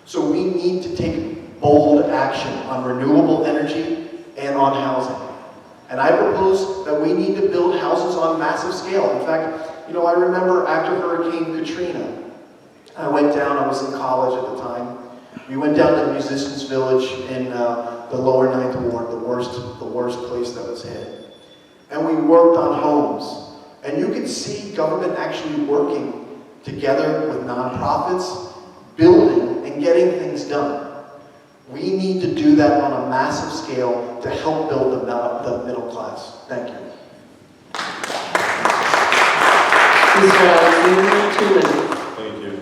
So we need to take bold action on renewable energy and on housing. And I propose that we need to build houses on massive scale. In fact, I remember after Hurricane Katrina, I went down, I was in college at the time. We went down to Musicians Village in the lower Ninth Ward, the worst place that was hit. And we worked on homes. And you could see government actually working together with nonprofits, building and getting things done. We need to do that on a massive scale to help build the middle class. Thank you. Mr. Alexander, 2 minutes. Thank you.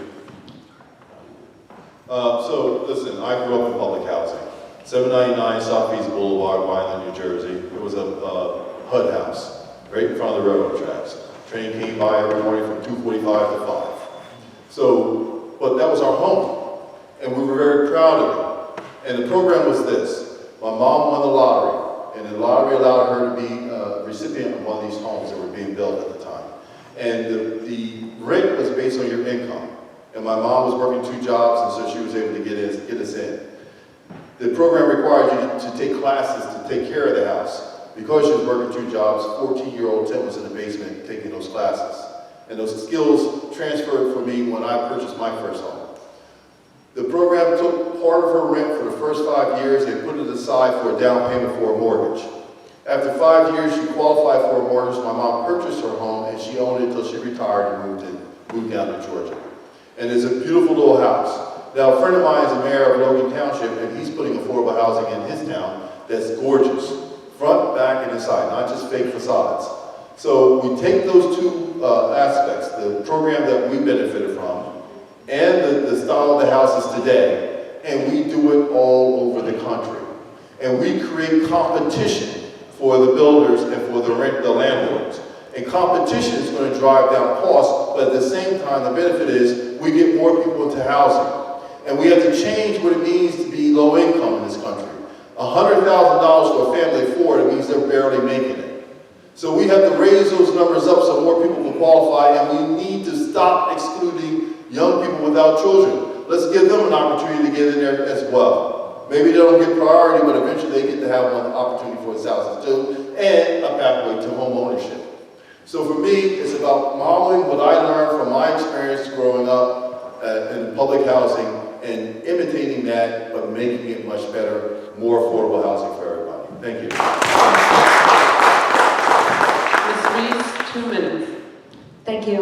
So, listen, I grew up in public housing. 799 Southeast Boulevard, Vineland, New Jersey. It was a HUD house, right in front of the railroad tracks. Train came by every morning from 2:45 to 5. So, but that was our home, and we were very proud of it. And the program was this. My mom won the lottery, and the lottery allowed her to be a recipient of one of these homes that were being built at the time. And the rent was based on your income. And my mom was working 2 jobs, and so she was able to get us in. The program required you to take classes to take care of the house. Because she was working 2 jobs, 14-year-old Tim was in the basement taking those classes. And those skills transferred for me when I purchased my first home. The program took part of her rent for the first 5 years and put it aside for a down payment for a mortgage. After 5 years, she qualified for a mortgage. My mom purchased her home, and she owned it until she retired and moved down to Georgia. And it's a beautiful little house. Now, a friend of mine is the mayor of Logan Township, and he's putting affordable housing in his town that's gorgeous. Front, back, and inside, not just fake facades. So we take those 2 aspects, the program that we benefited from, and the style of the houses today, and we do it all over the country. And we create competition for the builders and for the landlords. And competition is going to drive down costs, but at the same time, the benefit is we get more people into housing. And we have to change what it means to be low income in this country. $100,000 for a family of 4, it means they're barely making it. So we have to raise those numbers up so more people can qualify, and we need to stop excluding young people without children. Let's give them an opportunity to get in there as well. Maybe they don't get priority, but eventually they get to have an opportunity for themselves too, and a pathway to home ownership. So for me, it's about modeling what I learned from my experience growing up in public housing and imitating that, but making it much better, more affordable housing for everybody. Thank you. Ms. Reese, 2 minutes. Thank you.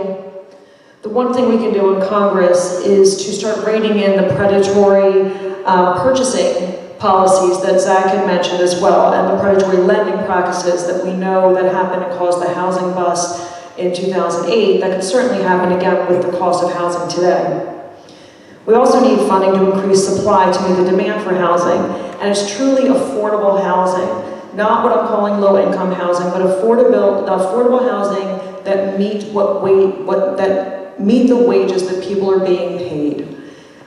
The one thing we can do in Congress is to start reining in the predatory purchasing policies that Zach had mentioned as well, and the predatory lending practices that we know that happened and caused the housing bust in 2008 that could certainly happen again with the cost of housing today. We also need funding to increase supply to meet the demand for housing, and it's truly affordable housing, not what I'm calling low-income housing, but affordable housing that meet meet the wages that people are being paid,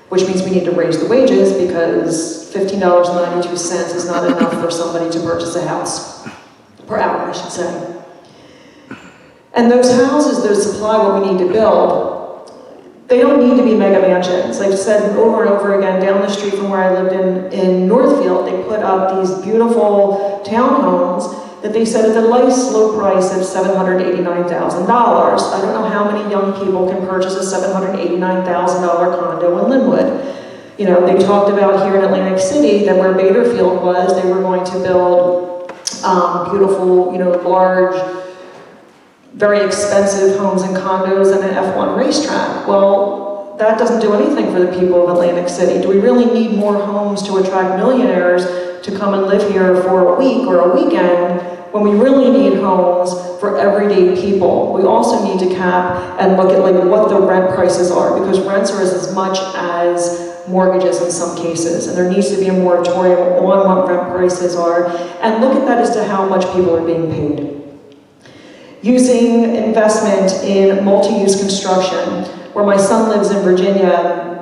which means we need to raise the wages because $15.92 is not enough for somebody to purchase a house per hour, I should say. And those houses that supply what we need to build, they don't need to be mega mansions. I've said over and over again, down the street from where I lived in Northfield, they put up these beautiful townhomes that they said at the low price of $789,000. I don't know how many young people can purchase a $789,000 condo in Linwood. You know, they talked about here in Atlantic City that where Baderfield was, they were going to build beautiful, large, very expensive homes and condos and an F1 racetrack. Well, that doesn't do anything for the people of Atlantic City. Do we really need more homes to attract millionaires to come and live here for a week or a weekend when we really need homes for everyday people? We also need to cap and look at what the rent prices are, because rents are as much as mortgages in some cases, and there needs to be a moratorium on what rent prices are, and look at that as to how much people are being paid. Using investment in multi-use construction, where my son lives in Virginia,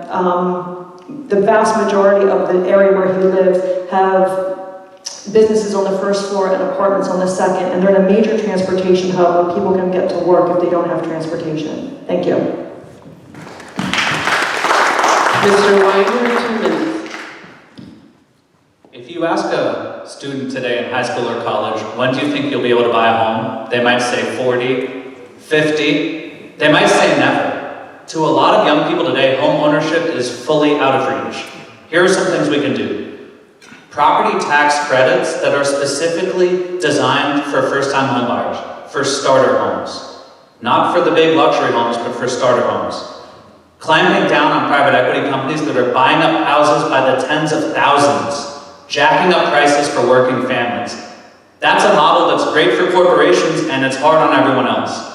the vast majority of the area where he lives have businesses on the first floor and apartments on the second, and they're in a major transportation hub where people can get to work if they don't have transportation. Thank you. Mr. Wagner, 2 minutes. you ask a student today in high school or college, when do you think you'll be able to buy a home? They might say 40, 50, they might say never. To a lot of young people today, home ownership is fully out of reach. Here are some things we can do. Property tax credits that are specifically designed for first-time homebuyers, for starter homes. Not for the big luxury homes, but for starter homes. Clamping down on private equity companies that are buying up houses by the tens of thousands, jacking up prices for working families. That's a model that's great for corporations and it's hard on everyone else.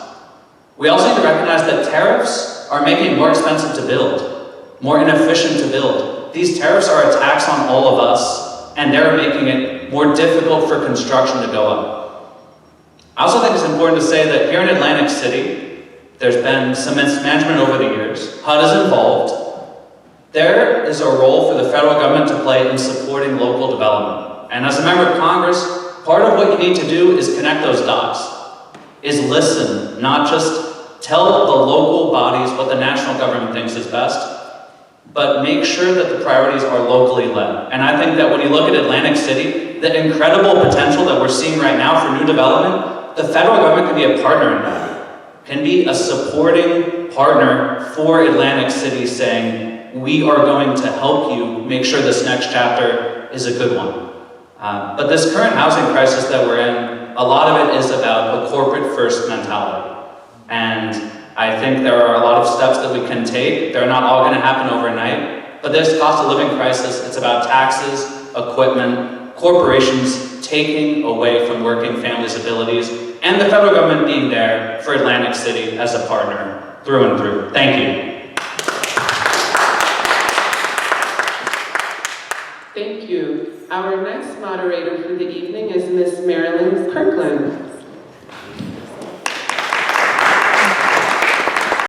We also need to recognize that tariffs are making it more expensive to build, more inefficient to build. These tariffs are a tax on all of us, and they're making it more difficult for construction to go up. I also think it's important to say that here in Atlantic City, there's been some mismanagement over the years. HUD is involved. There is a role for the federal government to play in supporting local development. And as a member of Congress, part of what you need to do is connect those dots, is listen, not just tell the local bodies what the national government thinks is best, but make sure that the priorities are locally led. And I think that when you look at Atlantic City, the incredible potential that we're seeing right now for new development, the federal government can be a partner in that, can be a supporting partner for Atlantic City saying, we are going to help you make sure this next chapter is a good one. But this current housing crisis that we're in, a lot of it is about a corporate first mentality. And I think there are a lot of steps that we can take. They're not all gonna happen overnight, but this cost of living crisis, it's about taxes, equipment, corporations taking away from working families' abilities, and the federal government being there for Atlantic City as a partner through and through. Thank you. Thank you. Our next moderator for the evening is Ms. Marilyn Kirkland.